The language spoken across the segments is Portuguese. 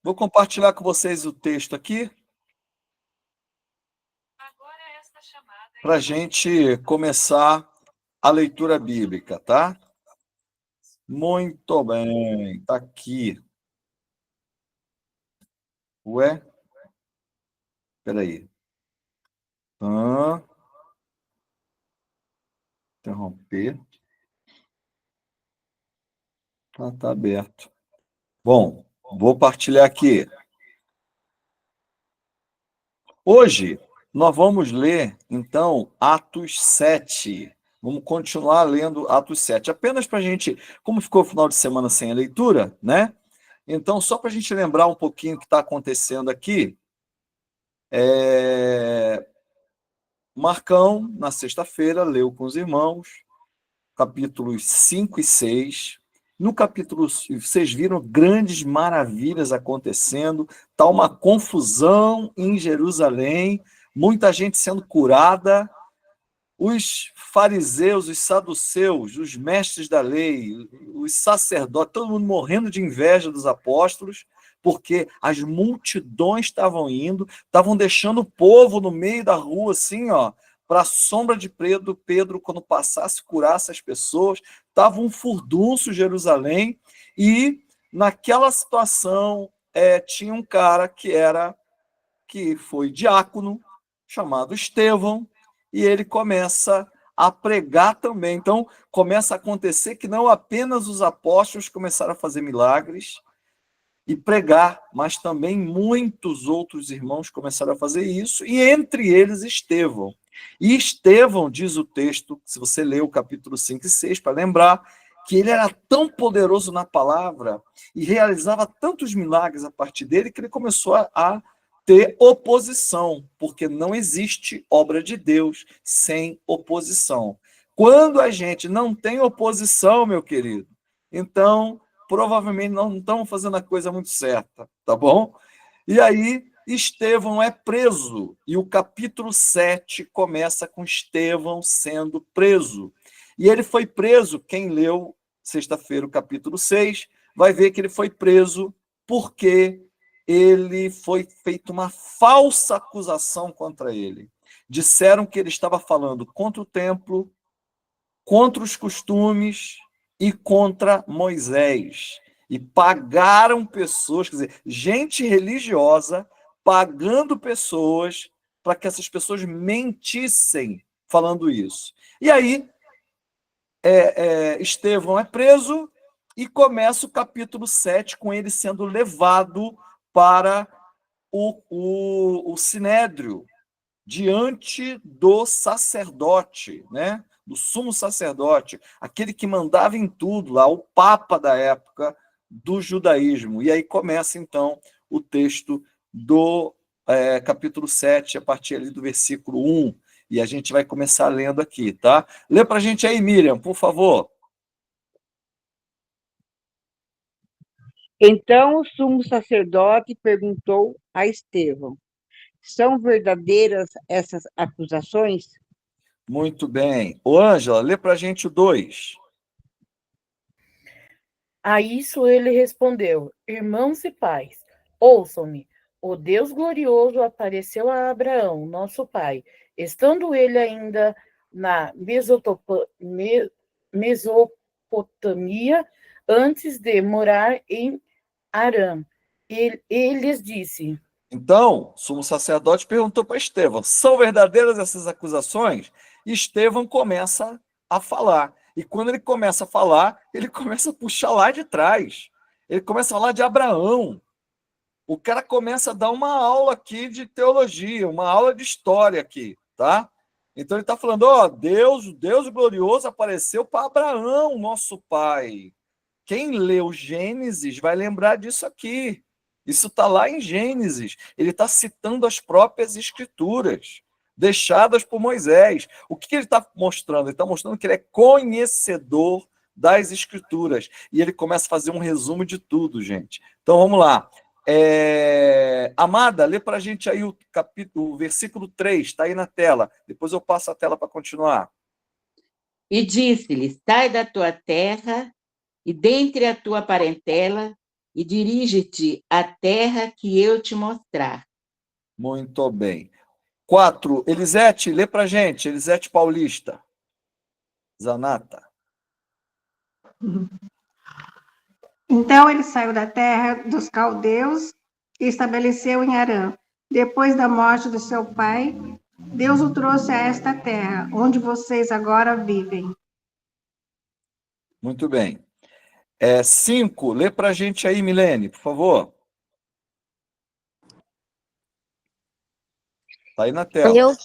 Vou compartilhar com vocês o texto aqui para a gente começar a leitura bíblica, tá? Muito bem, tá aqui. Ué? Peraí. Interromper. Tá aberto. Bom, vou partilhar aqui. Hoje, nós vamos ler, então, Atos 7. Vamos continuar lendo Atos 7. Apenas para a gente, como ficou o final de semana sem a leitura, né? Então, só para a gente lembrar um pouquinho o que está acontecendo aqui, Marcão, na sexta-feira, leu com os irmãos, capítulos 5 e 6. No capítulo, vocês viram grandes maravilhas acontecendo, está uma confusão em Jerusalém, muita gente sendo curada, os fariseus, os saduceus, os mestres da lei, os sacerdotes, todo mundo morrendo de inveja dos apóstolos, porque as multidões estavam indo, estavam deixando o povo no meio da rua, assim, ó, para a sombra de Pedro, quando passasse, curasse as pessoas. Estava um furdunço Jerusalém, e naquela situação tinha um cara que foi diácono, chamado Estevão, e ele começa a pregar também. Então, começa a acontecer que não apenas os apóstolos começaram a fazer milagres e pregar, mas também muitos outros irmãos começaram a fazer isso, e entre eles Estevão. E Estevão, diz o texto, se você ler o capítulo 5 e 6, para lembrar, que ele era tão poderoso na palavra e realizava tantos milagres a partir dele, que ele começou a ter oposição, porque não existe obra de Deus sem oposição. Quando a gente não tem oposição, meu querido, então provavelmente não estamos fazendo a coisa muito certa, tá bom? E aí Estevão é preso, e o capítulo 7 começa com Estevão sendo preso. E ele foi preso, quem leu sexta-feira o capítulo 6, vai ver que ele foi preso porque ele foi feita uma falsa acusação contra ele. Disseram que ele estava falando contra o templo, contra os costumes e contra Moisés. E pagaram pessoas, quer dizer, gente religiosa pagando pessoas para que essas pessoas mentissem falando isso. E aí, Estevão é preso e começa o capítulo 7 com ele sendo levado para o sinédrio, diante do sacerdote, né? Do sumo sacerdote, aquele que mandava em tudo lá, o papa da época do judaísmo. E aí começa, então, o texto do capítulo 7, a partir ali do versículo 1, e a gente vai começar lendo aqui, tá? Lê para a gente aí, Miriam, por favor. Então o sumo sacerdote perguntou a Estevão: são verdadeiras essas acusações? Muito bem. Ô, Ângela, lê para a gente o 2. A isso ele respondeu: irmãos e pais, ouçam-me. O Deus glorioso apareceu a Abraão, nosso pai, estando ele ainda na Mesopotamia, antes de morar em Arã. Ele lhes disse: Então, o sumo sacerdote perguntou para Estevão: são verdadeiras essas acusações? E Estevão começa a falar. E quando ele começa a falar, ele começa a puxar lá de trás. Ele começa a falar de Abraão. O cara começa a dar uma aula aqui de teologia, uma aula de história aqui, tá? Então ele está falando, ó, Deus, o Deus glorioso apareceu para Abraão, nosso pai. Quem leu Gênesis vai lembrar disso aqui. Isso está lá em Gênesis. Ele está citando as próprias escrituras, deixadas por Moisés. O que ele está mostrando? Ele está mostrando que ele é conhecedor das escrituras. E ele começa a fazer um resumo de tudo, gente. Então vamos lá. Amada, lê para a gente aí o versículo 3, está aí na tela. Depois eu passo a tela para continuar. E disse-lhe: sai da tua terra e dentre a tua parentela e dirige-te à terra que eu te mostrar. Muito bem. 4, Elisete, lê para gente. Elisete Paulista. Zanata. Então ele saiu da terra dos caldeus e estabeleceu em Harã. Depois da morte do seu pai, Deus o trouxe a esta terra, onde vocês agora vivem. Muito bem. 5, lê para gente aí, Milene, por favor. Está aí na tela.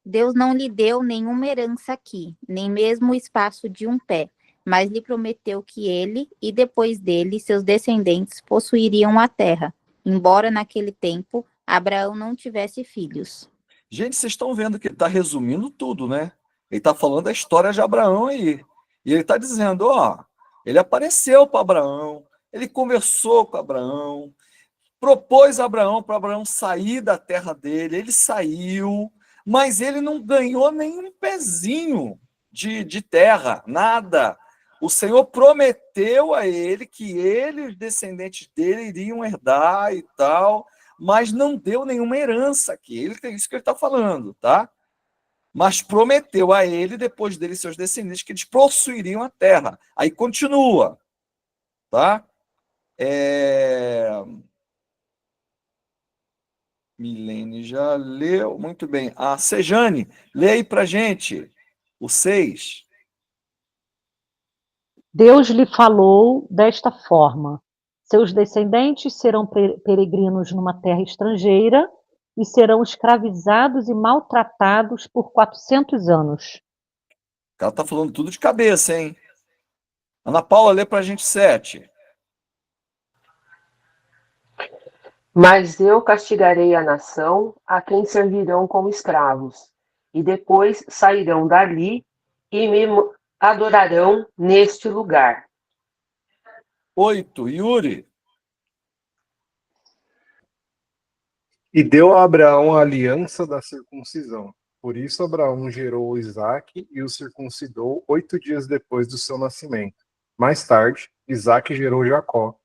Deus não lhe deu nenhuma herança aqui, nem mesmo o espaço de um pé, mas lhe prometeu que ele e depois dele seus descendentes possuiriam a terra, embora naquele tempo Abraão não tivesse filhos. Gente, vocês estão vendo que ele está resumindo tudo, né? Ele está falando da história de Abraão aí. E ele está dizendo, ele apareceu para Abraão, ele conversou com Abraão, propôs a Abraão para Abraão sair da terra dele, ele saiu, mas ele não ganhou nenhum pezinho de terra, nada. O Senhor prometeu a ele que ele e os descendentes dele iriam herdar e tal, mas não deu nenhuma herança aqui. É isso que ele está falando, tá? Mas prometeu a ele, depois dele e seus descendentes, que eles possuiriam a terra. Aí continua, tá? Milene já leu, muito bem. A Sejane, lê aí para gente o 6. Deus lhe falou desta forma: seus descendentes serão peregrinos numa terra estrangeira e serão escravizados e maltratados por 400 anos. Ela está falando tudo de cabeça, hein? Ana Paula, lê para a gente 7. Mas eu castigarei a nação a quem servirão como escravos, e depois sairão dali e me adorarão neste lugar. 8, Yuri. E deu a Abraão a aliança da circuncisão. Por isso Abraão gerou Isaque e o circuncidou 8 dias depois do seu nascimento. Mais tarde, Isaque gerou Jacó,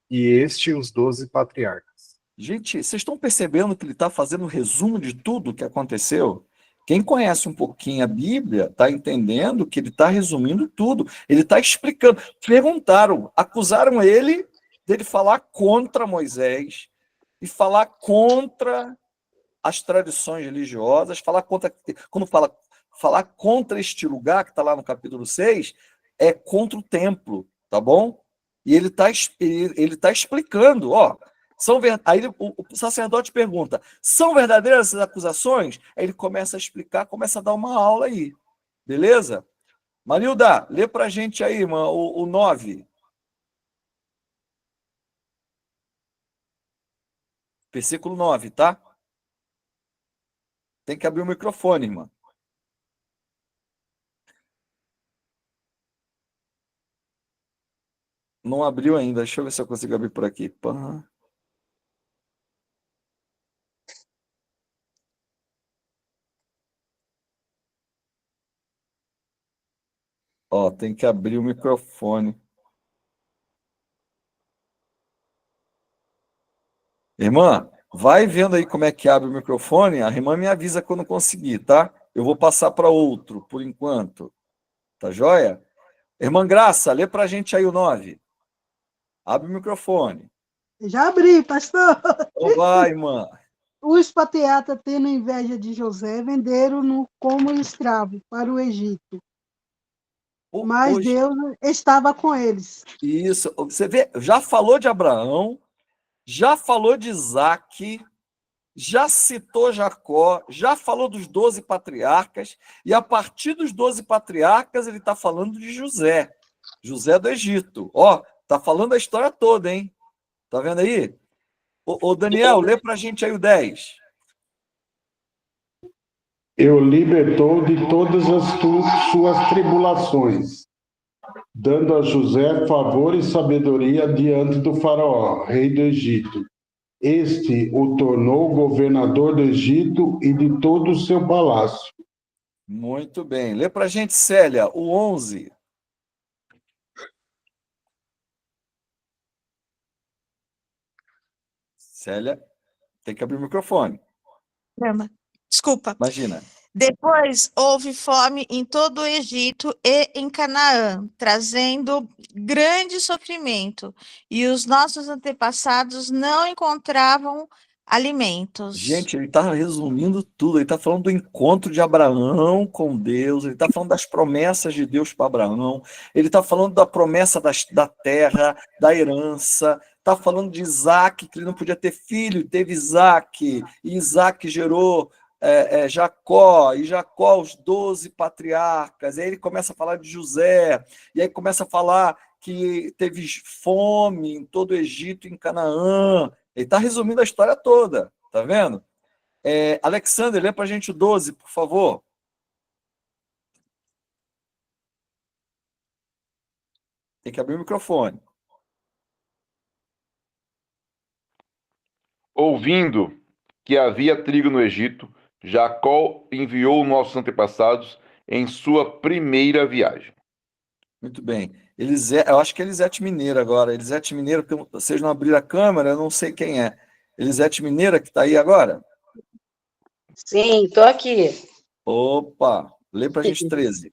e este os 12 patriarcas. Gente, vocês estão percebendo que ele está fazendo um resumo de tudo o que aconteceu? Quem conhece um pouquinho a Bíblia está entendendo que ele está resumindo tudo. Ele está explicando. Perguntaram, acusaram ele dele falar contra Moisés e falar contra as tradições religiosas, falar contra, quando falar contra este lugar, que está lá no capítulo 6, é contra o templo, tá bom? E ele tá explicando, aí o sacerdote pergunta, são verdadeiras essas acusações? Aí ele começa a explicar, começa a dar uma aula aí, beleza? Marilda, lê pra gente aí, irmã, o 9. Versículo 9, tá? Tem que abrir o microfone, irmã. Não abriu ainda. Deixa eu ver se eu consigo abrir por aqui. Tem que abrir o microfone. Irmã, vai vendo aí como é que abre o microfone. A irmã me avisa quando conseguir, tá? Eu vou passar para outro, por enquanto. Tá joia? Irmã Graça, lê para a gente aí o 9. Abre o microfone. Já abri, pastor. Então vai, irmã. Os patriarcas, tendo inveja de José, venderam-no como escravo para o Egito. Mas Deus estava com eles. Isso. Você vê, já falou de Abraão, já falou de Isaque, já citou Jacó, já falou dos 12 patriarcas, e a partir dos 12 patriarcas ele está falando de José do Egito. Está falando a história toda, hein? Tá vendo aí? Ô Daniel, lê para a gente aí o 10. Eu libertou de todas as suas tribulações, dando a José favor e sabedoria diante do faraó, rei do Egito. Este o tornou governador do Egito e de todo o seu palácio. Muito bem. Lê para a gente, Célia, o 11. Célia, tem que abrir o microfone. Desculpa. Imagina. Depois houve fome em todo o Egito e em Canaã, trazendo grande sofrimento, e os nossos antepassados não encontravam alimentos. Gente, ele está resumindo tudo. Ele está falando do encontro de Abraão com Deus. Ele está falando das promessas de Deus para Abraão. Ele está falando da promessa da terra, da herança. Está falando de Isaac, que ele não podia ter filho, teve Isaac. E Isaac gerou Jacó. E Jacó, os 12 patriarcas. E aí ele começa a falar de José. E aí começa a falar que teve fome em todo o Egito, em Canaã. Ele está resumindo a história toda, tá vendo? Alexander, lê para a gente o 12, por favor. Tem que abrir o microfone. Ouvindo que havia trigo no Egito, Jacó enviou nossos antepassados em sua primeira viagem. Muito bem. Eu acho que é Elisete Mineira agora. Elisete Mineira, porque vocês não abriram a câmera, eu não sei quem é. Elisete Mineira, que está aí agora? Sim, estou aqui. Opa, lê para a gente 13.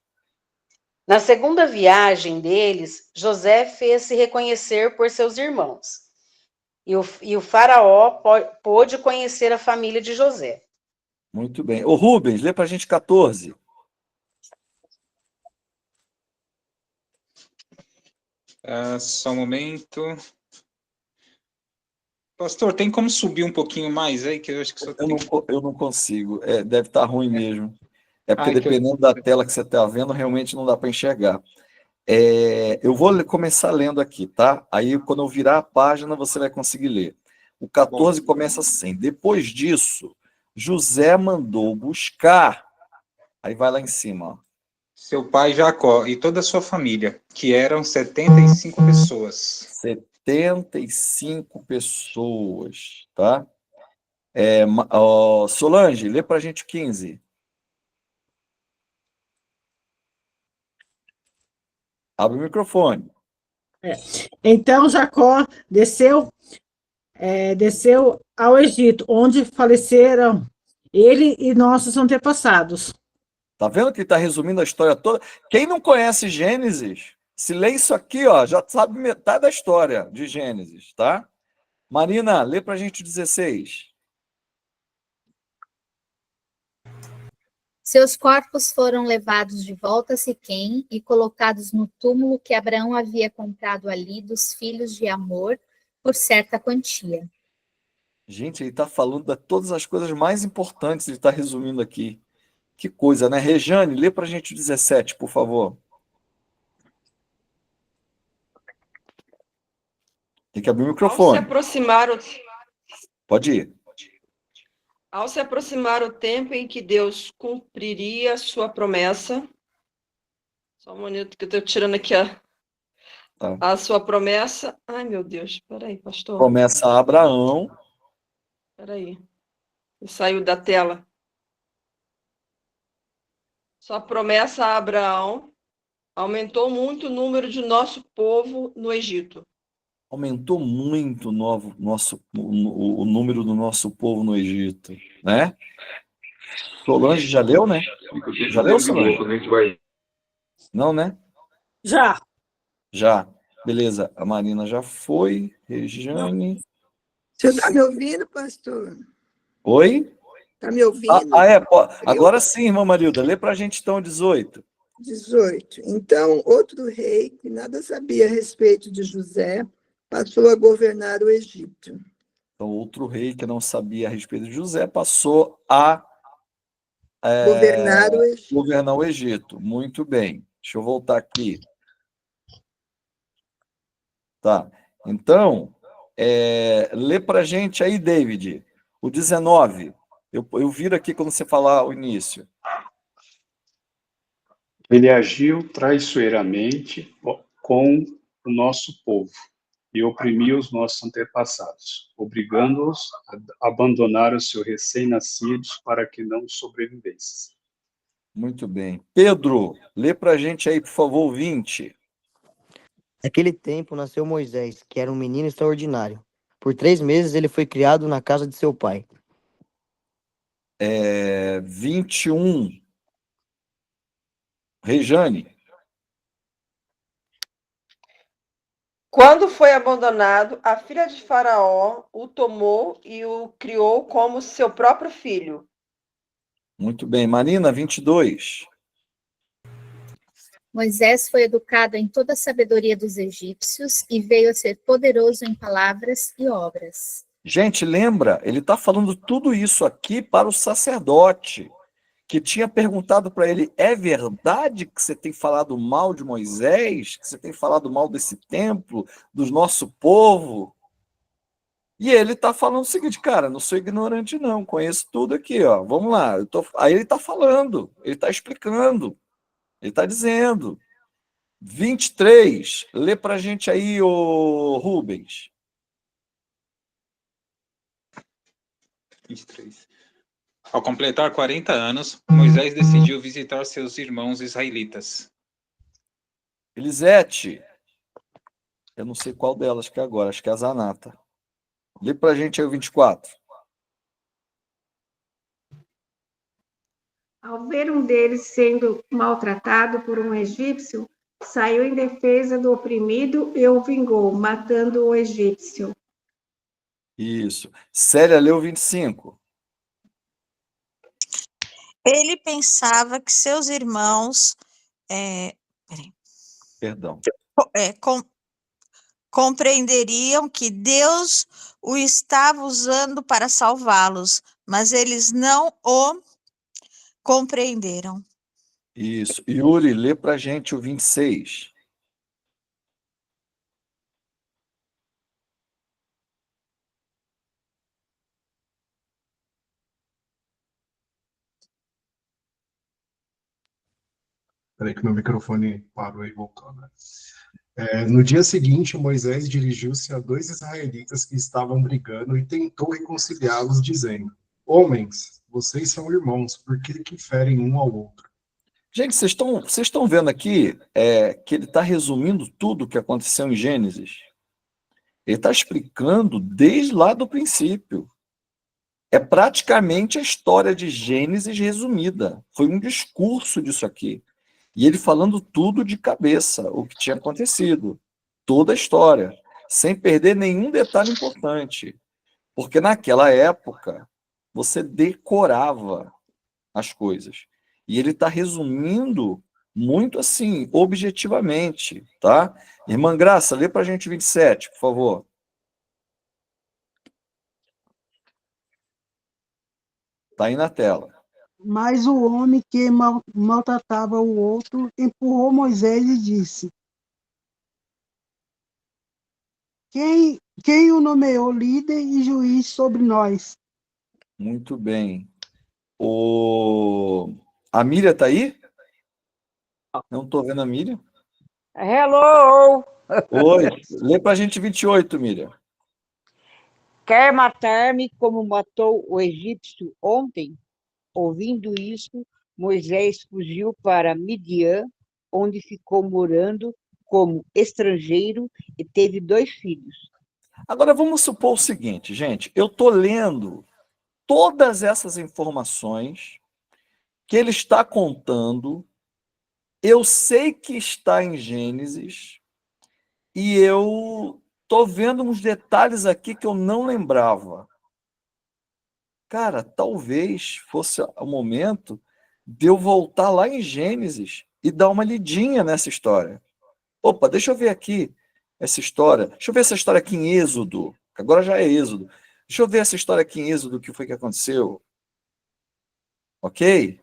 Na segunda viagem deles, José fez-se reconhecer por seus irmãos. E o faraó pôde conhecer a família de José. Muito bem. Ô Rubens, lê para a gente 14. Só um momento. Pastor, tem como subir um pouquinho mais aí? Que eu acho que só tem... Eu não consigo. Deve estar ruim mesmo. É porque que dependendo da tela que você está vendo, realmente não dá para enxergar. Eu vou começar lendo aqui, tá? Aí, quando eu virar a página, você vai conseguir ler. O 14 começa assim. Depois disso, José mandou buscar. Aí vai lá em cima, ó. Seu pai Jacó e toda a sua família, que eram 75 pessoas. 75 pessoas, tá? Solange, lê para a gente 15. Abre o microfone. Então Jacó desceu ao Egito, onde faleceram ele e nossos antepassados. Tá vendo que ele está resumindo a história toda? Quem não conhece Gênesis, se lê isso aqui, ó, já sabe metade da história de Gênesis, tá? Marina, lê para a gente 16. Seus corpos foram levados de volta a Siquém e colocados no túmulo que Abraão havia comprado ali dos filhos de Amor por certa quantia. Gente, ele está falando de todas as coisas mais importantes, ele está resumindo aqui. Que coisa, né? Rejane, lê para a gente 17, por favor. Tem que abrir o microfone. Pode ir. Ao se aproximar o tempo em que Deus cumpriria sua promessa, só um minuto que eu estou tirando aqui a sua promessa. Ai, meu Deus, peraí, pastor. Promessa a Abraão. Peraí, saiu da tela. Sua promessa a Abraão aumentou muito o número de nosso povo no Egito. Aumentou muito o número do nosso povo no Egito, né? Solange já leu, né? Já leu, Solange? Não, né? Já. Já. Beleza. A Marina já foi. Rejane. Você está me ouvindo, pastor? Oi? Está me ouvindo? Agora sim, irmã Marilda. Lê para a gente, então, 18. 18. Então, outro rei, que nada sabia a respeito de José, passou a governar o Egito. Então, outro rei que não sabia a respeito de José passou a governar o Egito. Muito bem. Deixa eu voltar aqui. Tá. Então, lê para a gente aí, David, o 19. Eu viro aqui quando você falar o início. Ele agiu traiçoeiramente com o nosso povo e oprimiu os nossos antepassados, obrigando-os a abandonar os seus recém-nascidos para que não sobrevivessem. Muito bem. Pedro, lê para a gente aí, por favor, 20. Naquele tempo nasceu Moisés, que era um menino extraordinário, Por 3 meses ele foi criado na casa de seu pai. 21. Rejane. Quando foi abandonado, a filha de Faraó o tomou e o criou como seu próprio filho. Muito bem. Marina, 22. Moisés foi educado em toda a sabedoria dos egípcios e veio a ser poderoso em palavras e obras. Gente, lembra? Ele está falando tudo isso aqui para o sacerdote, que tinha perguntado para ele: é verdade que você tem falado mal de Moisés? Que você tem falado mal desse templo, do nosso povo? E ele está falando o seguinte: cara, não sou ignorante não, conheço tudo aqui, ó. Vamos lá. Aí ele está falando, ele está explicando, ele está dizendo. 23, lê para a gente aí, ô Rubens. 23. Ao completar 40 anos, Moisés decidiu visitar seus irmãos israelitas. Elisete, eu não sei qual delas que é agora, acho que é a Zanata. Lê pra gente aí o 24. Ao ver um deles sendo maltratado por um egípcio, saiu em defesa do oprimido e o vingou, matando o egípcio. Isso. Célia, leu 25. Ele pensava que seus irmãos Perdão. compreenderiam que Deus o estava usando para salvá-los, mas eles não o compreenderam. Isso. Yuri, lê pra gente o 26. Peraí que meu microfone parou e voltou, né? No dia seguinte, Moisés dirigiu-se a 2 israelitas que estavam brigando e tentou reconciliá-los, dizendo: homens, vocês são irmãos, por que ferem um ao outro? Gente, vocês estão vendo aqui que ele está resumindo tudo o que aconteceu em Gênesis. Ele está explicando desde lá do princípio. É praticamente a história de Gênesis resumida. Foi um discurso disso aqui. E ele falando tudo de cabeça, o que tinha acontecido. Toda a história, sem perder nenhum detalhe importante. Porque naquela época, você decorava as coisas. E ele está resumindo muito assim, objetivamente, tá? Irmã Graça, lê para a gente 27, por favor. Está aí na tela. Mas o homem que maltratava o outro empurrou Moisés e disse: Quem o nomeou líder e juiz sobre nós? Muito bem. A Miriam está aí? Não estou vendo a Miriam. Hello! Oi, lê para a gente 28, Miriam. Quer matar-me como matou o egípcio ontem? Ouvindo isso, Moisés fugiu para Midian, onde ficou morando como estrangeiro e teve 2 filhos. Agora vamos supor o seguinte, gente. Eu estou lendo todas essas informações que ele está contando. Eu sei que está em Gênesis e eu estou vendo uns detalhes aqui que eu não lembrava. Cara, talvez fosse o momento de eu voltar lá em Gênesis e dar uma lidinha nessa história. Opa, deixa eu ver aqui essa história. Deixa eu ver essa história aqui em Êxodo, que agora já é Êxodo. Deixa eu ver essa história aqui em Êxodo, o que foi que aconteceu. Ok?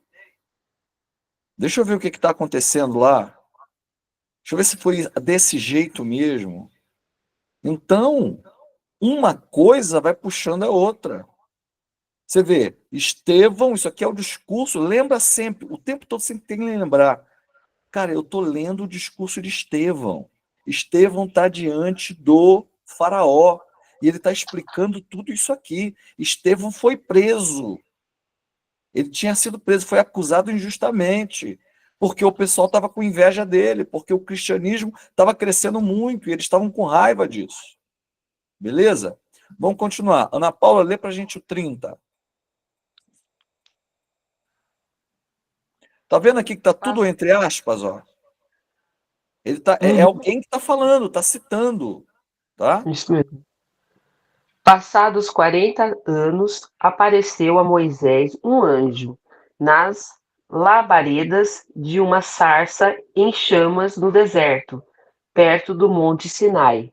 Deixa eu ver o que está acontecendo lá. Deixa eu ver se foi desse jeito mesmo. Então, uma coisa vai puxando a outra. Você vê, Estevão, isso aqui é o discurso, lembra sempre, o tempo todo sempre tem que lembrar. Cara, eu estou lendo o discurso de Estevão. Estevão está diante do faraó, e ele está explicando tudo isso aqui. Estevão foi preso. Ele tinha sido preso, foi acusado injustamente, porque o pessoal estava com inveja dele, porque o cristianismo estava crescendo muito, e eles estavam com raiva disso. Beleza? Vamos continuar. Ana Paula, lê para a gente o 30. Tá vendo aqui que tá tudo entre aspas, ó? Ele tá, é alguém que está falando, está citando, tá? Isso mesmo. Passados 40 anos, apareceu a Moisés um anjo nas labaredas de uma sarça em chamas no deserto, perto do Monte Sinai.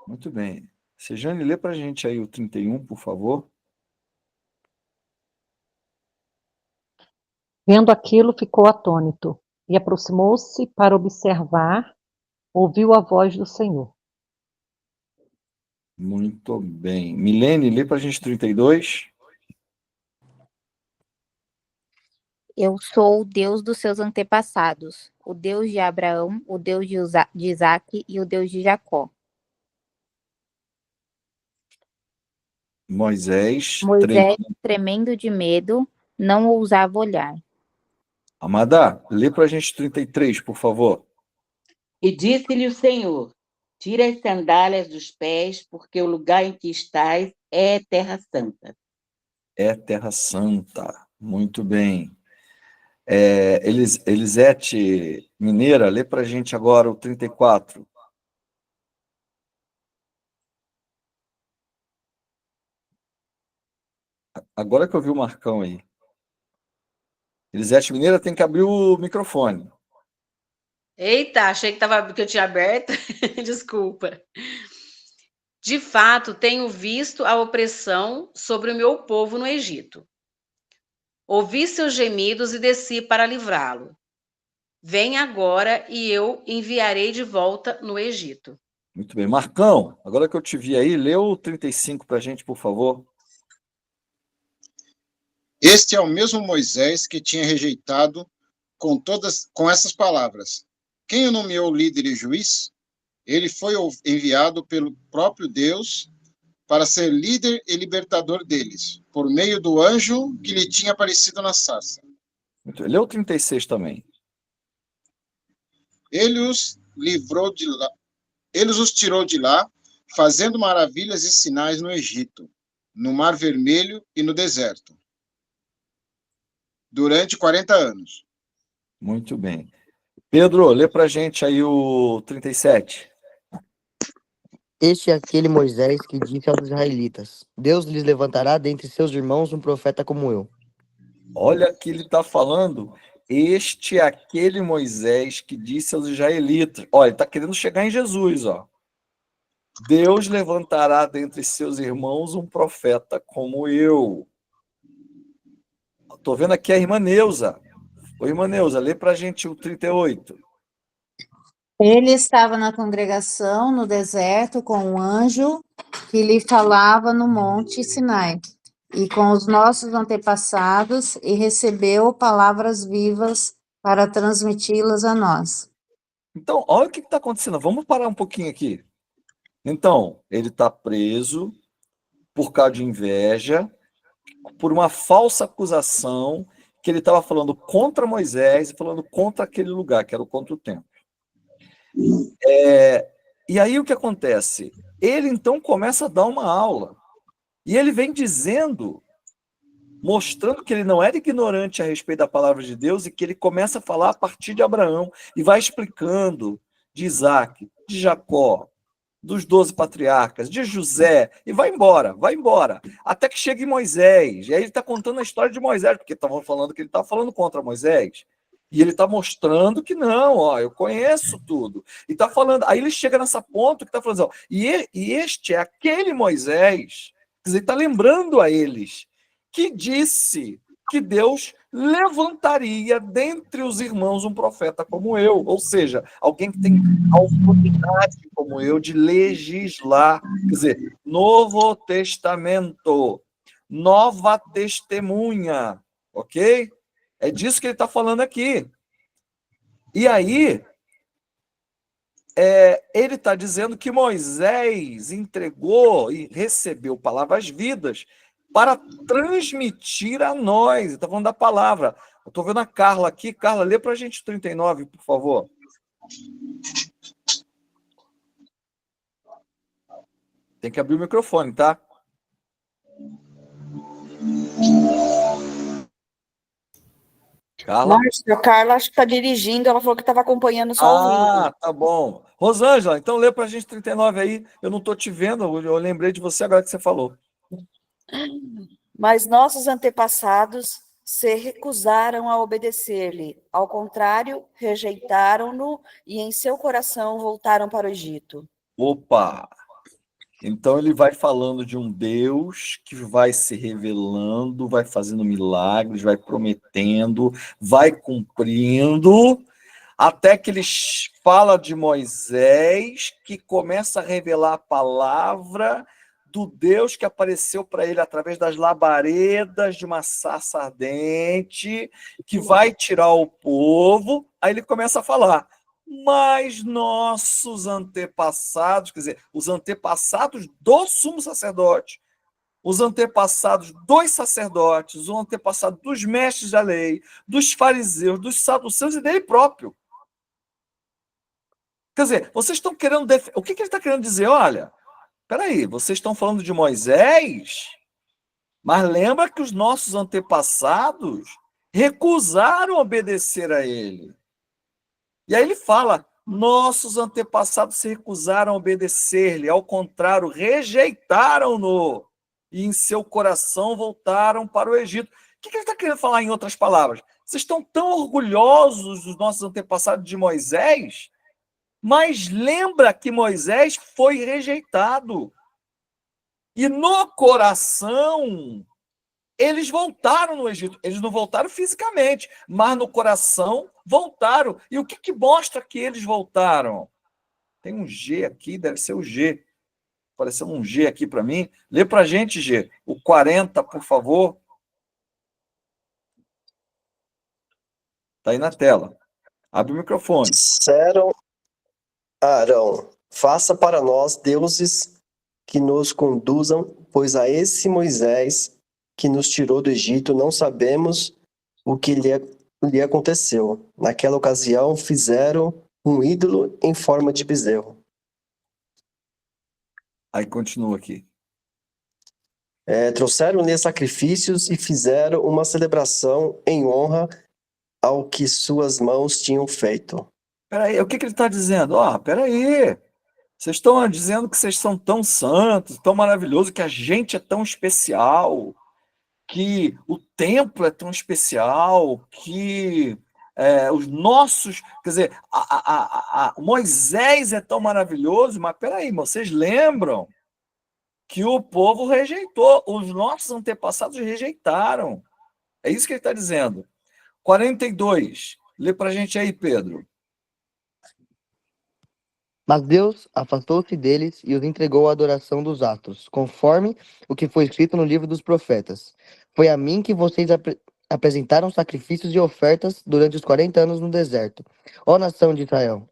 Muito bem. Sejane, lê para a gente aí o 31, por favor. Vendo aquilo, ficou atônito e aproximou-se para observar, ouviu a voz do Senhor. Muito bem. Milene, lê para a gente 32. Eu sou o Deus dos seus antepassados, o Deus de Abraão, o Deus de Isaque e o Deus de Jacó. Moisés, tremendo de medo, não ousava olhar. Amada, lê para a gente 33, por favor. E disse-lhe o Senhor: tira as sandálias dos pés, porque o lugar em que estás é terra santa. É terra santa. Muito bem. Elisete Mineira, lê para a gente agora o 34. Agora que eu vi o Marcão aí. Elisete Mineira tem que abrir o microfone. Eita, achei que eu tinha aberto. Desculpa. De fato, tenho visto a opressão sobre o meu povo no Egito. Ouvi seus gemidos e desci para livrá-lo. Vem agora e eu enviarei de volta no Egito. Muito bem. Marcão, agora que eu te vi aí, lê o 35 para a gente, por favor. Este é o mesmo Moisés que tinha rejeitado com essas palavras: quem o nomeou líder e juiz? Ele foi enviado pelo próprio Deus para ser líder e libertador deles, por meio do anjo que lhe tinha aparecido na sarça. Lê o 36 também. Ele os tirou de lá, fazendo maravilhas e sinais no Egito, no Mar Vermelho e no deserto, durante 40 anos. Muito bem. Pedro, lê para a gente aí o 37. Este é aquele Moisés que disse aos israelitas: Deus lhes levantará dentre seus irmãos um profeta como eu. Olha que ele está falando. Este é aquele Moisés que disse aos israelitas. Olha, ele está querendo chegar em Jesus, ó. Deus levantará dentre seus irmãos um profeta como eu. Estou vendo aqui a irmã Neuza. Oi, irmã Neuza, lê para a gente o 38. Ele estava na congregação, no deserto, com um anjo que lhe falava no monte Sinai, e com os nossos antepassados, e recebeu palavras vivas para transmiti-las a nós. Então, olha o que está acontecendo. Vamos parar um pouquinho aqui. Então, ele está preso por causa de inveja, por uma falsa acusação que ele estava falando contra Moisés e falando contra aquele lugar, que era contra o templo. E aí o que acontece? Ele então começa a dar uma aula. E ele vem dizendo, mostrando que ele não era ignorante a respeito da palavra de Deus e que ele começa a falar a partir de Abraão e vai explicando de Isaque, de Jacó, dos 12 patriarcas, de José, e vai embora, até que chega em Moisés. E aí ele está contando a história de Moisés, porque estavam falando que ele estava falando contra Moisés. E ele está mostrando que não, ó, eu conheço tudo. E está falando, aí ele chega nessa ponta que está falando, ó, e este é aquele Moisés, quer dizer, está lembrando a eles, que disse que Deus levantaria dentre os irmãos um profeta como eu, ou seja, alguém que tem autoridade como eu de legislar, quer dizer, Novo Testamento, nova testemunha, ok? É disso que ele está falando aqui. E aí, ele está dizendo que Moisés entregou e recebeu palavras vidas para transmitir a nós. Ele está falando da palavra. Eu estou vendo a Carla aqui. Carla, lê para a gente 39, por favor. Tem que abrir o microfone, tá? Carla? Márcia, a Carla acho que está dirigindo, ela falou que estava acompanhando só o vídeo. Tá bom. Rosângela, então lê para a gente 39 aí. Eu não estou te vendo, eu lembrei de você agora que você falou. Mas nossos antepassados se recusaram a obedecer-lhe. Ao contrário, rejeitaram-no e em seu coração voltaram para o Egito. Opa! Então ele vai falando de um Deus que vai se revelando, vai fazendo milagres, vai prometendo, vai cumprindo, até que ele fala de Moisés, que começa a revelar a palavra do Deus que apareceu para ele através das labaredas de uma sarça ardente, que vai tirar o povo. Aí ele começa a falar: mas nossos antepassados, quer dizer, os antepassados do sumo sacerdote, os antepassados dos sacerdotes, o antepassado dos mestres da lei, dos fariseus, dos saduceus e dele próprio. Quer dizer, vocês estão querendo... O que ele está querendo dizer? Olha, peraí, vocês estão falando de Moisés, mas lembra que os nossos antepassados recusaram obedecer a ele. E aí ele fala: nossos antepassados se recusaram a obedecer-lhe, ao contrário, rejeitaram-no, e em seu coração voltaram para o Egito. O que ele está querendo falar em outras palavras? Vocês estão tão orgulhosos dos nossos antepassados de Moisés, mas lembra que Moisés foi rejeitado. E no coração, eles voltaram no Egito. Eles não voltaram fisicamente, mas no coração voltaram. E o que mostra que eles voltaram? Tem um G aqui, deve ser o G. Apareceu um G aqui para mim. Lê para a gente, G. O 40, por favor. Está aí na tela. Abre o microfone. Disseram a Arão: faça para nós deuses que nos conduzam, pois a esse Moisés que nos tirou do Egito não sabemos o que lhe aconteceu. Naquela ocasião fizeram um ídolo em forma de bezerro. Aí continua aqui. Trouxeram-lhe sacrifícios e fizeram uma celebração em honra ao que suas mãos tinham feito. Peraí, o que ele está dizendo? Peraí, vocês estão dizendo que vocês são tão santos, tão maravilhosos, que a gente é tão especial, que o templo é tão especial, que os nossos... Quer dizer, Moisés é tão maravilhoso, mas peraí, vocês lembram que o povo rejeitou, os nossos antepassados rejeitaram. É isso que ele está dizendo. 42. Lê para a gente aí, Pedro. Mas Deus afastou-se deles e os entregou à adoração dos astros, conforme o que foi escrito no livro dos profetas. Foi a mim que vocês apresentaram sacrifícios e ofertas durante os 40 anos no deserto, ó nação de Israel.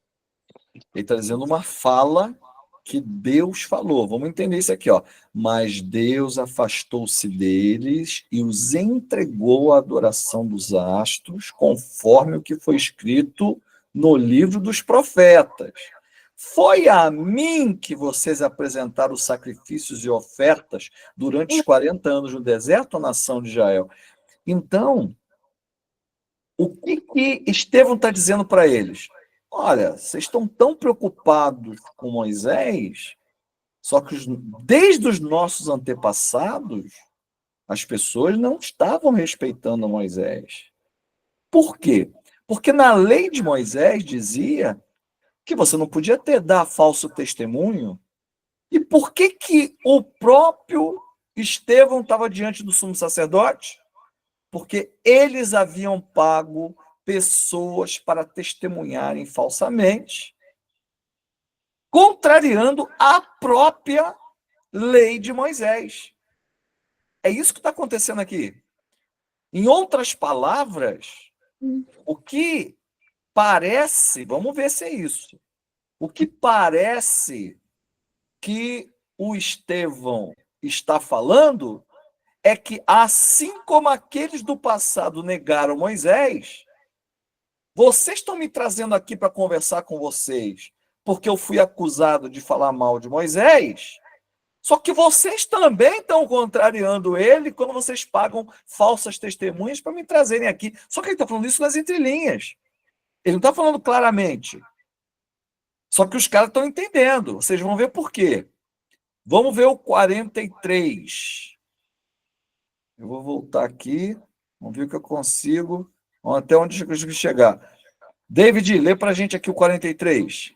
Ele está dizendo uma fala que Deus falou. Vamos entender isso aqui, ó. Mas Deus afastou-se deles e os entregou à adoração dos astros, conforme o que foi escrito no livro dos profetas. Foi a mim que vocês apresentaram sacrifícios e ofertas durante os 40 anos no deserto, ó nação de Israel. Então, o que Estevão está dizendo para eles? Olha, vocês estão tão preocupados com Moisés, só que desde os nossos antepassados, as pessoas não estavam respeitando Moisés. Por quê? Porque na lei de Moisés dizia que você não podia dar falso testemunho. E por que o próprio Estevão estava diante do sumo sacerdote? Porque eles haviam pago pessoas para testemunharem falsamente, contrariando a própria lei de Moisés. É isso que está acontecendo aqui. Em outras palavras, o que parece, vamos ver se é isso, o que parece que o Estevão está falando é que, assim como aqueles do passado negaram Moisés, vocês estão me trazendo aqui para conversar com vocês porque eu fui acusado de falar mal de Moisés, Só que vocês também estão contrariando ele quando vocês pagam falsas testemunhas para me trazerem aqui. Só que ele está falando isso nas entrelinhas. Ele não está falando claramente. Só que os caras estão entendendo. Vocês vão ver por quê. Vamos ver o 43. Eu vou voltar aqui. Vamos ver o que eu consigo. Vamos até onde eu consigo chegar. David, lê para a gente aqui o 43.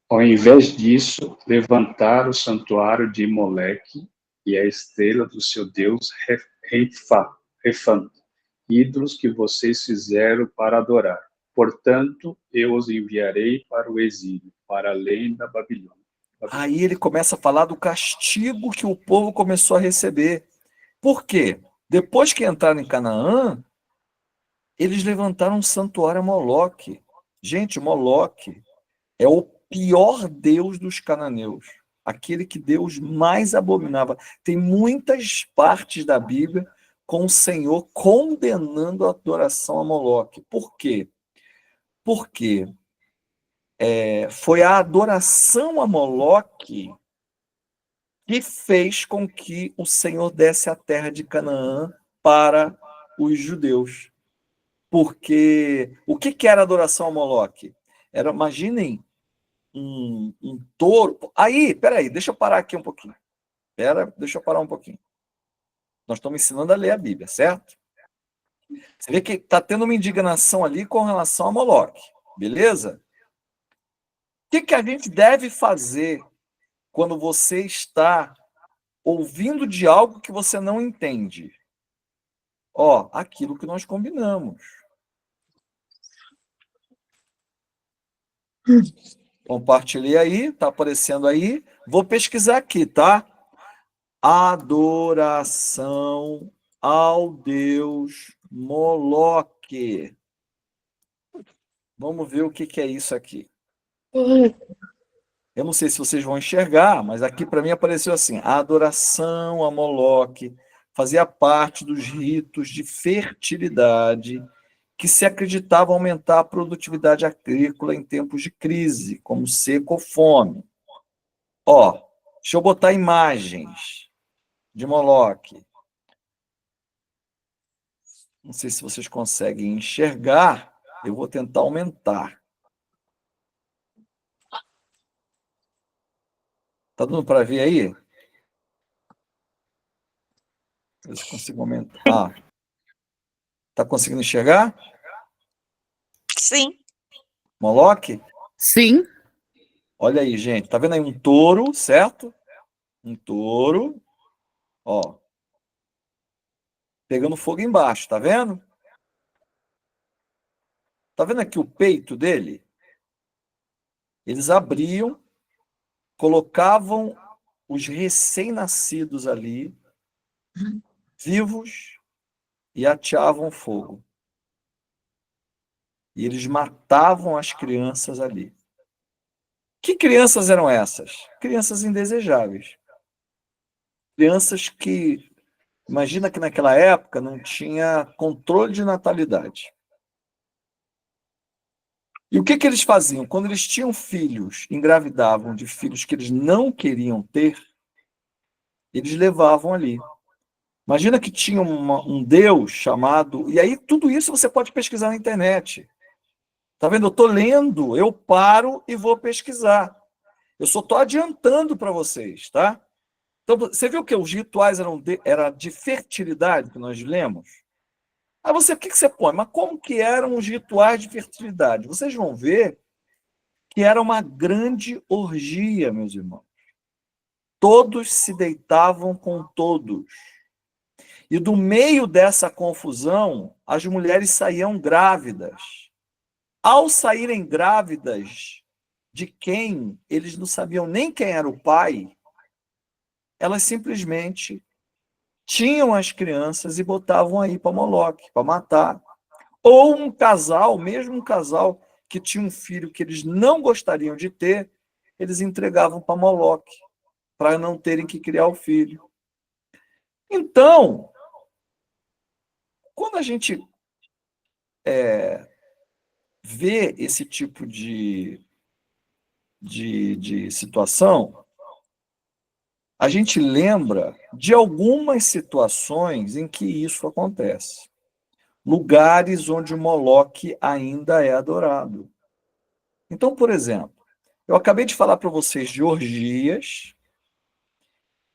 Ao invés disso, levantaram o santuário de Moleque e a estrela do seu deus Refã, ídolos que vocês fizeram para adorar. Portanto, eu os enviarei para o exílio, para além da Babilônia. Aí ele começa a falar do castigo que o povo começou a receber. Por quê? Depois que entraram em Canaã, eles levantaram um santuário a Moloque. Gente, Moloque é o pior deus dos cananeus, aquele que Deus mais abominava. Tem muitas partes da Bíblia com o Senhor condenando a adoração a Moloque. Por quê? Porque foi a adoração a Moloque que fez com que o Senhor desse a terra de Canaã para os judeus. Porque o que era adoração a Moloque? Imaginem um touro. Aí, peraí, deixa eu parar aqui um pouquinho. Deixa eu parar um pouquinho. Nós estamos ensinando a ler a Bíblia, certo? Você vê que está tendo uma indignação ali com relação a Moloque, beleza? O que a gente deve fazer quando você está ouvindo de algo que você não entende? Aquilo que nós combinamos. Compartilhei aí, está aparecendo aí. Vou pesquisar aqui, tá? Adoração ao deus Moloque. Vamos ver o que é isso aqui. Eu não sei se vocês vão enxergar, mas aqui para mim apareceu assim: a adoração a Moloque fazia parte dos ritos de fertilidade que se acreditava aumentar a produtividade agrícola em tempos de crise, como seca ou fome. Deixa eu botar imagens de Moloque. Não sei se vocês conseguem enxergar, eu vou tentar aumentar. Está dando para ver aí? Ver se consigo aumentar. Está conseguindo enxergar? Sim. Moloque? Sim. Olha aí, gente. Está vendo aí um touro, certo? Um touro. Pegando fogo embaixo, tá vendo? Tá vendo aqui o peito dele? Eles abriam, colocavam os recém-nascidos ali, vivos, e ateavam fogo. E eles matavam as crianças ali. Que crianças eram essas? Crianças indesejáveis. Crianças que, imagina que naquela época não tinha controle de natalidade. E o que eles faziam? Quando eles tinham filhos, engravidavam de filhos que eles não queriam ter, eles levavam ali. Imagina que tinha um Deus chamado... E aí tudo isso você pode pesquisar na internet. Tá vendo? Eu estou lendo, eu paro e vou pesquisar. Eu só estou adiantando para vocês, tá? Então, você viu que os rituais era de fertilidade que nós lemos? Aí o que você põe? Mas como que eram os rituais de fertilidade? Vocês vão ver que era uma grande orgia, meus irmãos. Todos se deitavam com todos. E do meio dessa confusão, as mulheres saíam grávidas. Ao saírem grávidas de quem eles não sabiam nem quem era o pai, elas simplesmente tinham as crianças e botavam aí para Moloque, para matar. Ou um casal, mesmo um casal que tinha um filho que eles não gostariam de ter, eles entregavam para Moloque, para não terem que criar o filho. Então, quando a gente vê esse tipo de situação, a gente lembra de algumas situações em que isso acontece. Lugares onde o Moloque ainda é adorado. Então, por exemplo, eu acabei de falar para vocês de orgias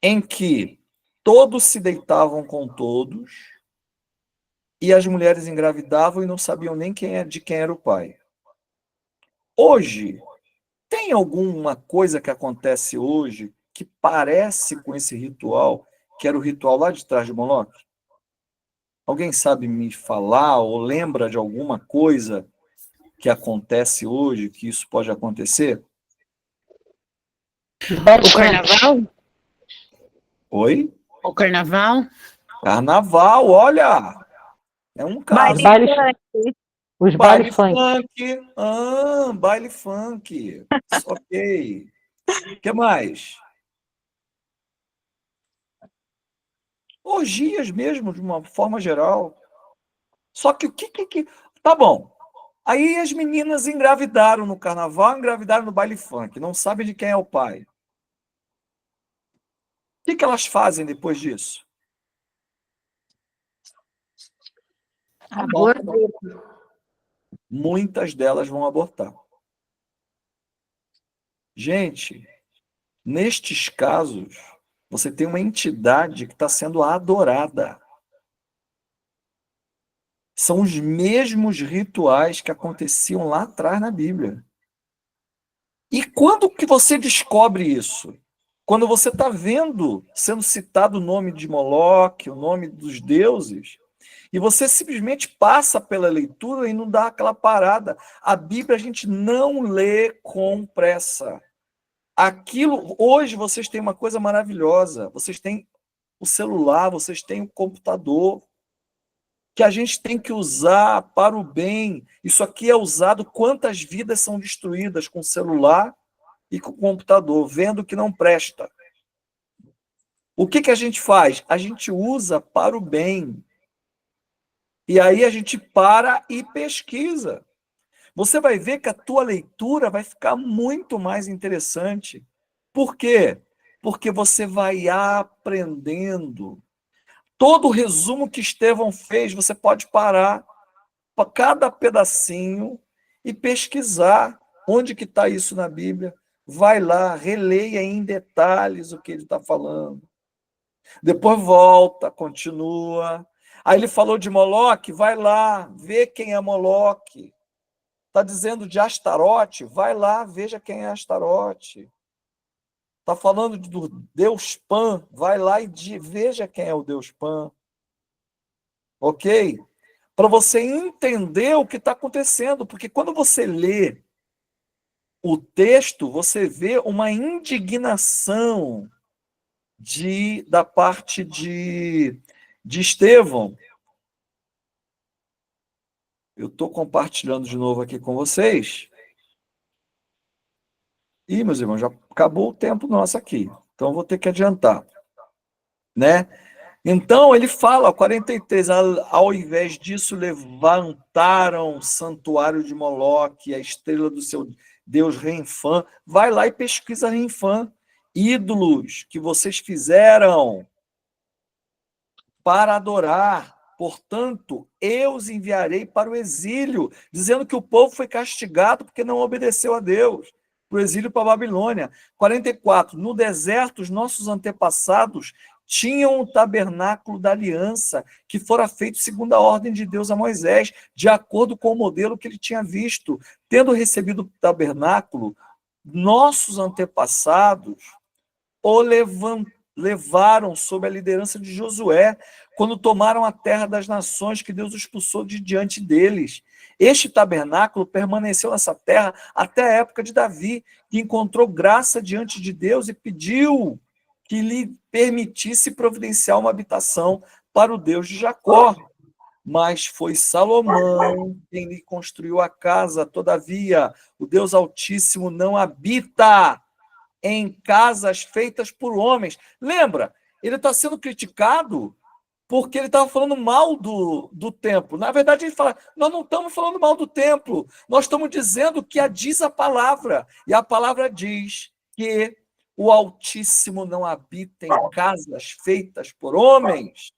em que todos se deitavam com todos e as mulheres engravidavam e não sabiam nem de quem era o pai. Hoje, tem alguma coisa que acontece hoje que parece com esse ritual, que era o ritual lá de trás de Moloque? Alguém sabe me falar ou lembra de alguma coisa que acontece hoje, que isso pode acontecer? O carnaval? Oi? O carnaval? Carnaval, olha! É um caso. Os Baile bailes funk. funk. Baile funk. Ok. O que mais? Orgias mesmo, de uma forma geral. Só que o que... Tá bom. Aí as meninas engravidaram no carnaval, engravidaram no baile funk. Não sabem de quem é o pai. O que elas fazem depois disso? Aborto. Muitas delas vão abortar. Gente, nestes casos, você tem uma entidade que está sendo adorada. São os mesmos rituais que aconteciam lá atrás na Bíblia. E quando que você descobre isso? Quando você está vendo, sendo citado o nome de Moloque, o nome dos deuses, e você simplesmente passa pela leitura e não dá aquela parada. A Bíblia a gente não lê com pressa. Hoje vocês têm uma coisa maravilhosa. Vocês têm o celular, vocês têm o computador, que a gente tem que usar para o bem. Isso aqui é usado, quantas vidas são destruídas com o celular e com o computador, vendo que não presta. O que a gente faz? A gente usa para o bem. E aí a gente para e pesquisa. Você vai ver que a tua leitura vai ficar muito mais interessante. Por quê? Porque você vai aprendendo. Todo o resumo que Estevão fez, você pode parar para cada pedacinho e pesquisar onde que está isso na Bíblia. Vai lá, releia em detalhes o que ele está falando. Depois volta, continua. Aí ele falou de Moloque, vai lá, vê quem é Moloque. Está dizendo de Astarote, vai lá, veja quem é Astarote. Está falando do Deus Pan, vai lá e veja quem é o Deus Pan. Ok? Para você entender o que está acontecendo, porque quando você lê o texto, você vê uma indignação da parte de Estevão. Eu estou compartilhando de novo aqui com vocês. Ih, meus irmãos, já acabou o tempo nosso aqui. Então, eu vou ter que adiantar. Né? Então, ele fala, 43, ao invés disso, levantaram o santuário de Moloque, a estrela do seu Deus Renfã. Vai lá e pesquisa Renfã. Ídolos que vocês fizeram para adorar. Portanto, eu os enviarei para o exílio, dizendo que o povo foi castigado porque não obedeceu a Deus, para o exílio para a Babilônia. 44, no deserto, os nossos antepassados tinham o tabernáculo da aliança, que fora feito segundo a ordem de Deus a Moisés, de acordo com o modelo que ele tinha visto. Tendo recebido o tabernáculo, nossos antepassados o levaram sob a liderança de Josué, quando tomaram a terra das nações que Deus expulsou de diante deles. Este tabernáculo permaneceu nessa terra até a época de Davi, que encontrou graça diante de Deus e pediu que lhe permitisse providenciar uma habitação para o Deus de Jacó. Mas foi Salomão quem lhe construiu a casa. Todavia, o Deus Altíssimo não habita em casas feitas por homens. Lembra? Ele está sendo criticado porque ele estava falando mal do templo. Na verdade, ele fala, nós não estamos falando mal do templo, nós estamos dizendo que diz a palavra, e a palavra diz que O Altíssimo não habita em casas feitas por homens.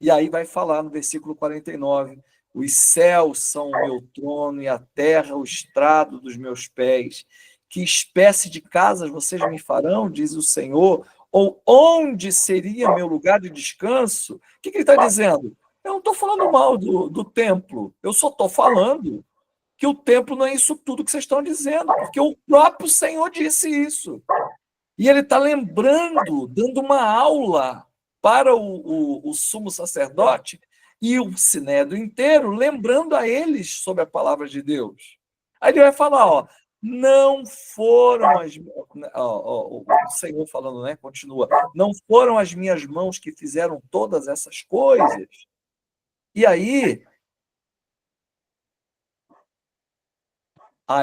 E aí vai falar no versículo 49, os céus são o meu trono e a terra o estrado dos meus pés. Que espécie de casas vocês me farão, diz o Senhor? Ou onde seria meu lugar de descanso? O que ele está dizendo? Eu não estou falando mal do templo, eu só estou falando que o templo não é isso tudo que vocês estão dizendo, porque o próprio Senhor disse isso. E ele está lembrando, dando uma aula para o sumo sacerdote e o sinédrio inteiro, lembrando a eles sobre a palavra de Deus. Aí ele vai falar, ó, não foram as... o Senhor falando, né? Continua. Não foram as minhas mãos que fizeram todas essas coisas. E aí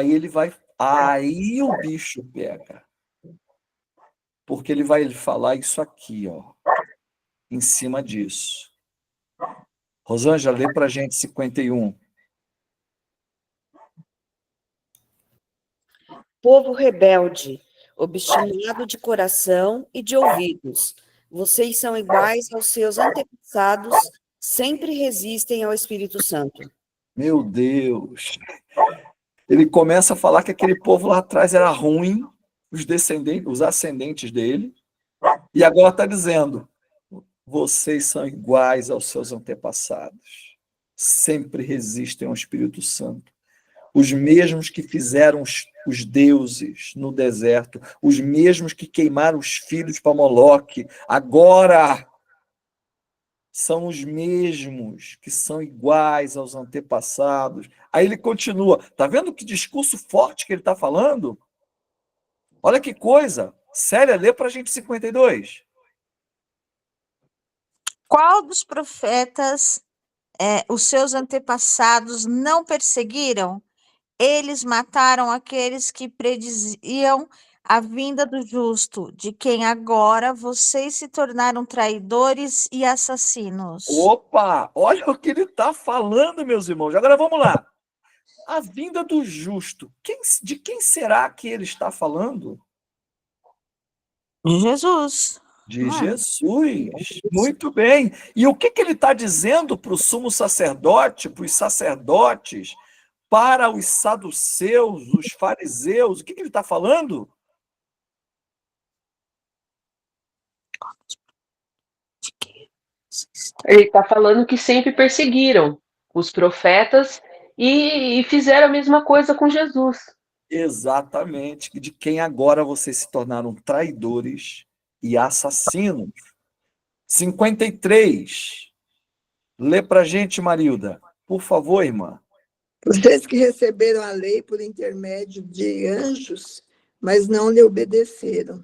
ele vai... Aí o bicho pega. Porque ele vai falar isso aqui, ó, em cima disso. Rosângela, lê para a gente 51. Povo rebelde, obstinado de coração e de ouvidos, vocês são iguais aos seus antepassados, sempre resistem ao Espírito Santo. Meu Deus! Ele começa a falar que aquele povo lá atrás era ruim, os ascendentes dele, e agora está dizendo, vocês são iguais aos seus antepassados, sempre resistem ao Espírito Santo. Os mesmos que fizeram os deuses no deserto, os mesmos que queimaram os filhos para Moloque, agora são os mesmos que são iguais aos antepassados. Aí ele continua, está vendo que discurso forte que ele está falando? Olha que coisa! Célia, lê para a gente 52. Qual dos profetas os seus antepassados não perseguiram? Eles mataram aqueles que prediziam a vinda do justo, de quem agora vocês se tornaram traidores e assassinos. Opa! Olha o que ele está falando, meus irmãos. Agora vamos lá. A vinda do justo. De quem será que ele está falando? De Jesus. De Jesus. Muito bem. E o que ele está dizendo para o sumo sacerdote, para os sacerdotes, para os saduceus, os fariseus? O que ele está falando? Ele está falando que sempre perseguiram os profetas e fizeram a mesma coisa com Jesus. Exatamente. De quem agora vocês se tornaram traidores e assassinos. 53. Lê para a gente, Marilda. Por favor, irmã. Vocês que receberam a lei por intermédio de anjos, mas não lhe obedeceram.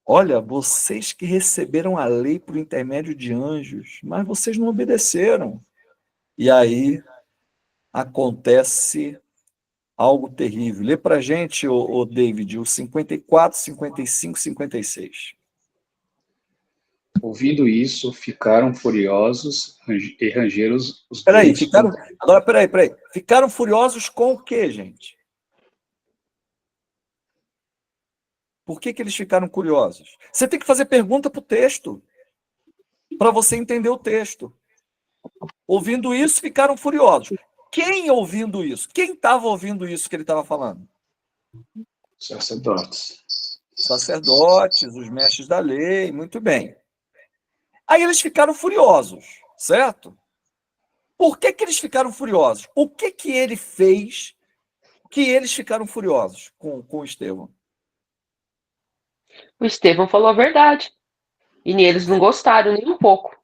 Olha, vocês que receberam a lei por intermédio de anjos, mas vocês não obedeceram. E aí acontece algo terrível. Lê para a gente, o David, o 54, 55, 56. Ouvindo isso, ficaram furiosos e rangeram os Peraí, dentes. peraí. Ficaram furiosos com o quê, gente? Por que eles ficaram curiosos? Você tem que fazer pergunta para o texto, para você entender o texto. Ouvindo isso, ficaram furiosos. Quem ouvindo isso? Quem estava ouvindo isso que ele estava falando? Sacerdotes. Sacerdotes, os mestres da lei, muito bem. Aí eles ficaram furiosos, certo? Por que eles ficaram furiosos? O que ele fez que eles ficaram furiosos com Estevão? O Estevão falou a verdade. E eles não gostaram nem um pouco.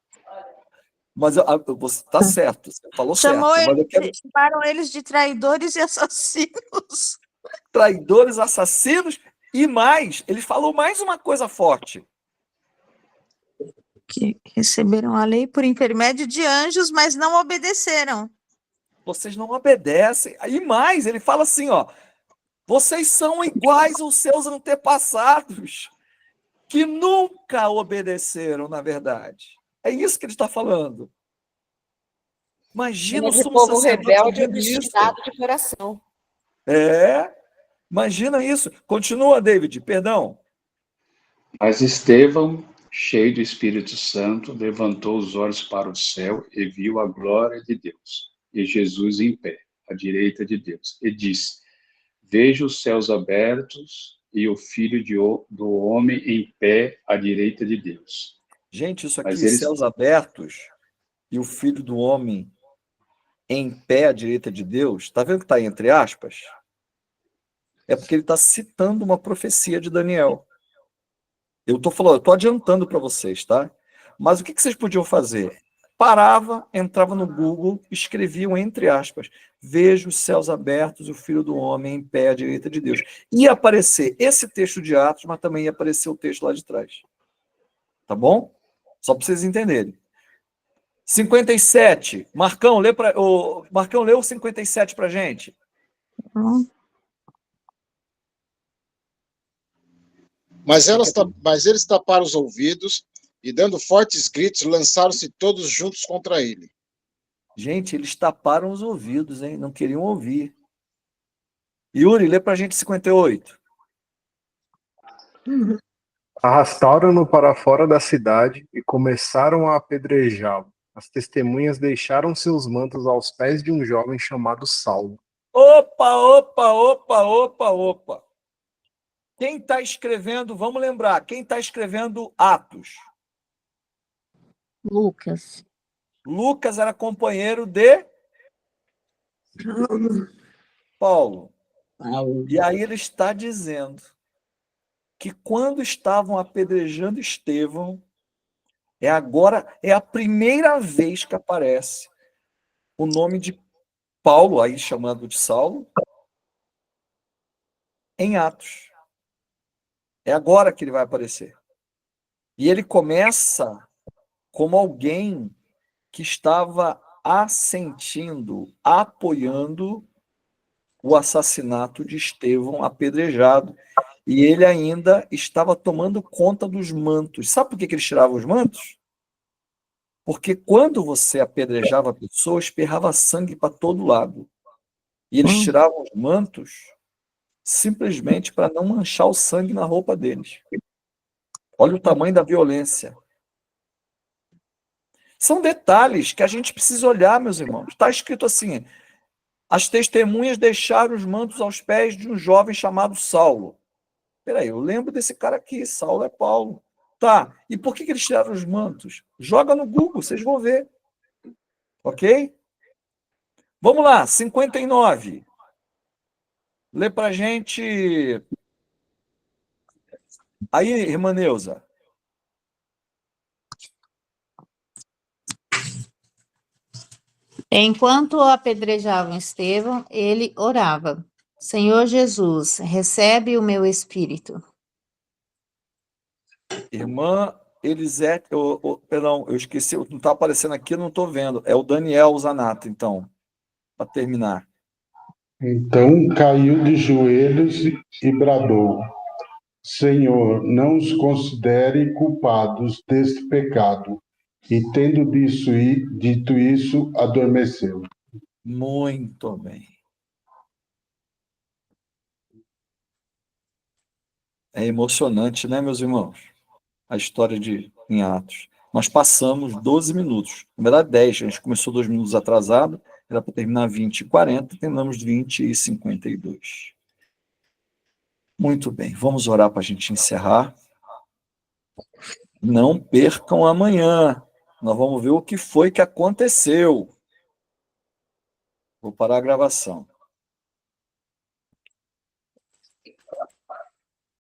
Mas você está certo, você falou Chamaram certo. Eles de traidores e assassinos. Traidores, assassinos e mais. Ele falou mais uma coisa forte. Que receberam a lei por intermédio de anjos, mas não obedeceram. Vocês não obedecem. E mais, ele fala assim, ó, vocês são iguais aos seus antepassados, que nunca obedeceram, na verdade. É isso que ele está falando. Imagina o sumo povo sacerdote rebelde, ouvindo isso. obstinado de coração. Imagina isso. Continua, David, perdão. Mas Estevão, cheio do Espírito Santo, levantou os olhos para o céu e viu a glória de Deus, e Jesus em pé, à direita de Deus, e disse: Vejo os céus abertos e o do Homem em pé à direita de Deus. Gente, isso Mas aqui, céus abertos e o Filho do Homem em pé à direita de Deus, está vendo que está entre aspas? É porque ele está citando uma profecia de Daniel. Eu estou adiantando para vocês, tá? Mas o que vocês podiam fazer? Parava, entrava no Google, escreviam entre aspas: vejo os céus abertos e o Filho do Homem em pé à direita de Deus. Ia aparecer esse texto de Atos, mas também ia aparecer o texto lá de trás. Tá bom? Só para vocês entenderem. 57. Marcão, lê o 57 para a gente. Mas eles taparam os ouvidos e, dando fortes gritos, lançaram-se todos juntos contra ele. Gente, eles taparam os ouvidos, hein? Não queriam ouvir. Yuri, lê para a gente 58. Arrastaram-no para fora da cidade e começaram a apedrejá-lo. As testemunhas deixaram seus mantos aos pés de um jovem chamado Saulo. Opa! Quem está escrevendo, vamos lembrar, quem está escrevendo Atos? Lucas. Lucas era companheiro de Paulo. E aí ele está dizendo que quando estavam apedrejando Estevão, é a primeira vez que aparece o nome de Paulo, aí chamado de Saulo, em Atos. É agora que ele vai aparecer. E ele começa como alguém que estava assentindo, apoiando o assassinato de Estevão apedrejado. E ele ainda estava tomando conta dos mantos. Sabe por que eles tiravam os mantos? Porque quando você apedrejava a pessoa, esperrava sangue para todo lado. E eles tiravam os mantos simplesmente para não manchar o sangue na roupa deles. Olha o tamanho da violência. São detalhes que a gente precisa olhar, meus irmãos. Está escrito assim: as testemunhas deixaram os mantos aos pés de um jovem chamado Saulo. Peraí, eu lembro desse cara aqui, Saulo é Paulo. Tá, e por que eles tiraram os mantos? Joga no Google, vocês vão ver. Ok? Vamos lá, 59. Lê pra gente. Aí, irmã Neuza. Enquanto apedrejavam Estevão, ele orava: Senhor Jesus, recebe o meu espírito. Irmã Elisete, perdão, eu esqueci, não está aparecendo aqui, eu não estou vendo. É o Daniel Zanato, então, para terminar. Então caiu de joelhos e bradou: Senhor, não os considere culpados deste pecado. E tendo dito isso, adormeceu. Muito bem. É emocionante, né, meus irmãos? A história em Atos. Nós passamos 12 minutos, na verdade 10, a gente começou 2 minutos atrasado, era para terminar 20h40, terminamos 20h52. Muito bem, vamos orar para a gente encerrar. Não percam amanhã, nós vamos ver o que foi que aconteceu. Vou parar a gravação.